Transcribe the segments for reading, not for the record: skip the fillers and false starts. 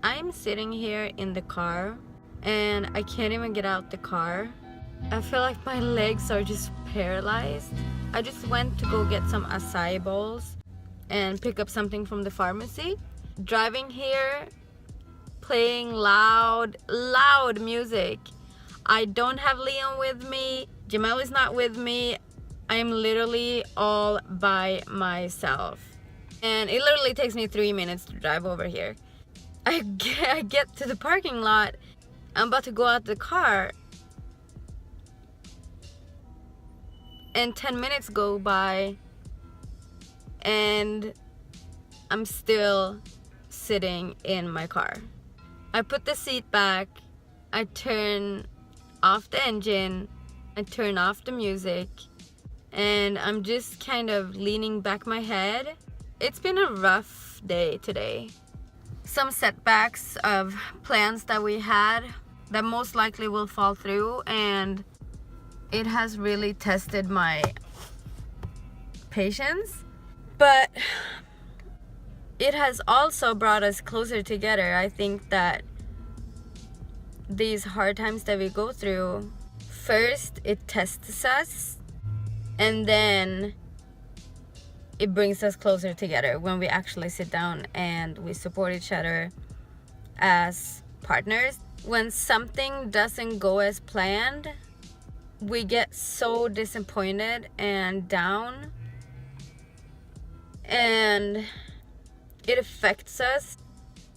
I'm sitting here in the car and I can't even get out the car. I feel like my legs are just paralyzed. I just went to go get some acai bowls and pick up something from the pharmacy. Driving here, playing loud music. I don't have Leon with me. Jamel is not with me. I am literally all by myself. And it literally takes me 3 minutes to drive over here. I get to the parking lot. I'm about to go out the car. And 10 minutes go by. And I'm still sitting in my car. I put the seat back. I turn off the engine. I turn off the music. And I'm just kind of leaning back my head. It's been a rough day today. Some setbacks of plans that we had that most likely will fall through, and it has really tested my patience. But it has also brought us closer together. I think that these hard times that we go through, first it tests us, and then it brings us closer together when we actually sit down and we support each other as partners. When something doesn't go as planned, we get so disappointed and down, and it affects us.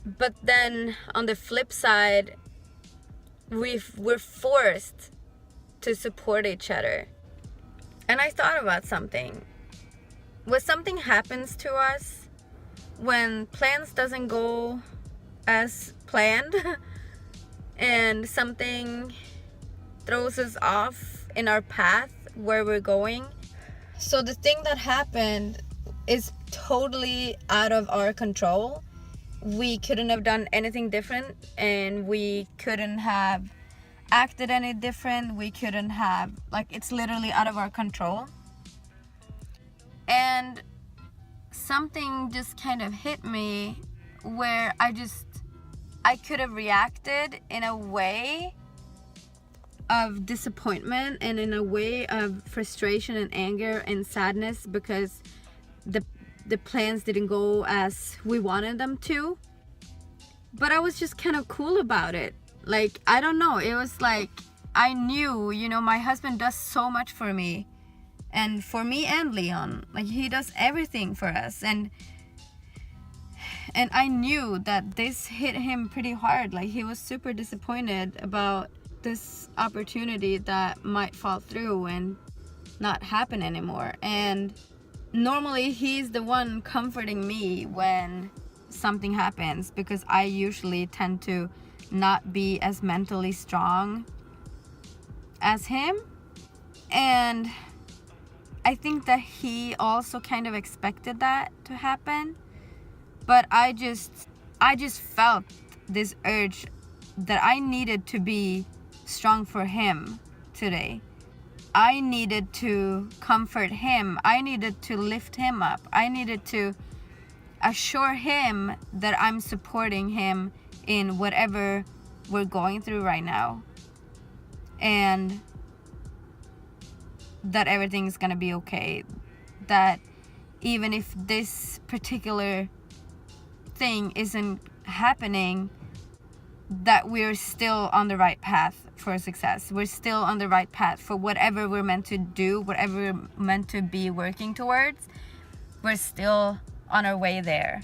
But then on the flip side, we're forced to support each other. And I thought about something. When something happens to us, when plans doesn't go as planned and something throws us off in our path where we're going, so the thing that happened is totally out of our control. We couldn't have done anything different, and we couldn't have acted any different. We couldn't have, it's literally out of our control. And something just kind of hit me where I could have reacted in a way of disappointment and in a way of frustration and anger and sadness because the plans didn't go as we wanted them to. But I was just kind of cool about it. I don't know, it was like I knew, my husband does so much for me. And for me and Leon, he does everything for us. And I knew that this hit him pretty hard. He was super disappointed about this opportunity that might fall through and not happen anymore. And normally he's the one comforting me when something happens, because I usually tend to not be as mentally strong as him. And I think that he also kind of expected that to happen. But I just felt this urge that I needed to be strong for him today. I needed to comfort him. I needed to lift him up. I needed to assure him that I'm supporting him in whatever we're going through right now. And that everything's gonna be okay. That even if this particular thing isn't happening, that we're still on the right path for success. We're still on the right path for whatever we're meant to do, whatever we're meant to be working towards. We're still on our way there.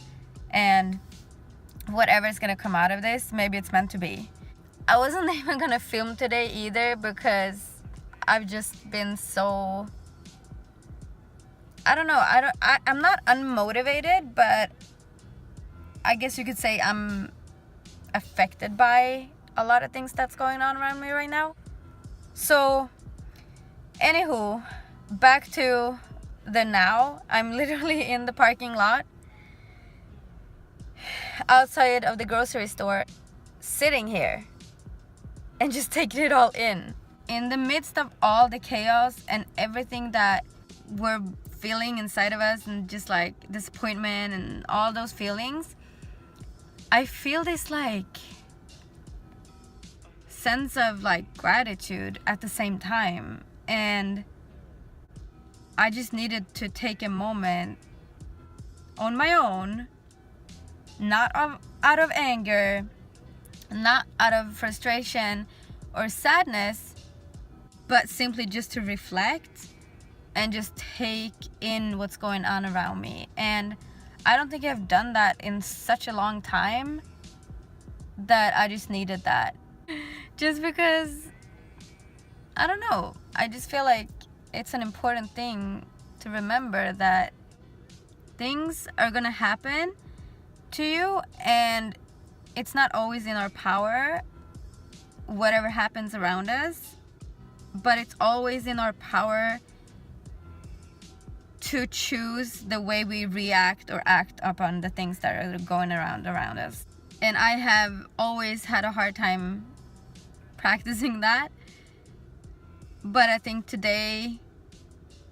And whatever's gonna come out of this, maybe it's meant to be. I wasn't even gonna film today either because I've just been so, I don't know, I'm not unmotivated, but I guess you could say I'm affected by a lot of things that's going on around me right now. So, anywho, back to the now. I'm literally in the parking lot outside of the grocery store, sitting here and just taking it all in the midst of all the chaos and everything that we're feeling inside of us, and just disappointment and all those feelings. I feel this like sense of like gratitude at the same time, and I just needed to take a moment on my own, not out of anger, not out of frustration or sadness, but simply just to reflect and just take in what's going on around me. And I don't think I've done that in such a long time, that I just needed that. Just because, I don't know, I just feel like it's an important thing to remember that things are gonna happen to you, and it's not always in our power, whatever happens around us, but it's always in our power to choose the way we react or act upon the things that are going around us. And I have always had a hard time practicing that, but I think today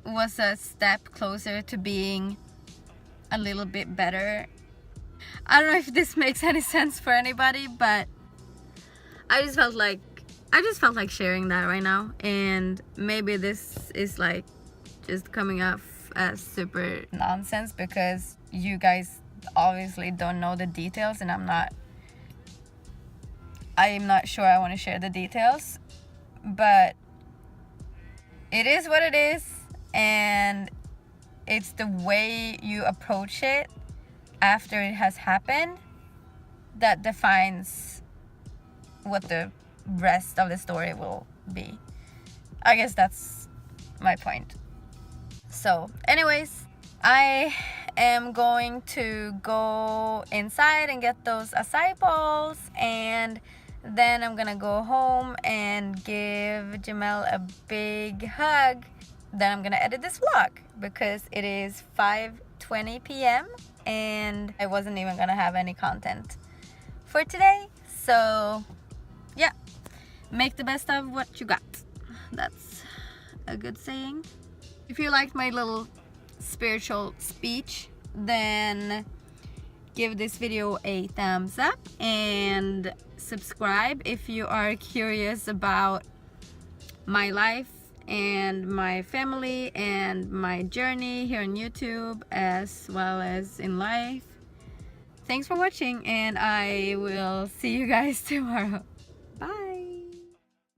was a step closer to being a little bit better. I don't know if this makes any sense for anybody, but I just felt like sharing that right now. And maybe this is like just coming off as super nonsense because you guys obviously don't know the details, and I'm not sure I want to share the details, but it is what it is, and it's the way you approach it after it has happened that defines what the rest of the story will be. I guess that's my point. So anyways, I am going to go inside and get those acai bowls, and then I'm gonna go home and give Jamel a big hug. Then I'm gonna edit this vlog because it is 5:20 p.m. and I wasn't even gonna have any content for today. So yeah, make the best of what you got. That's a good saying. If you liked my little spiritual speech, then give this video a thumbs up and subscribe if you are curious about my life and my family and my journey here on YouTube as well as in life. Thanks for watching, and I will see you guys tomorrow.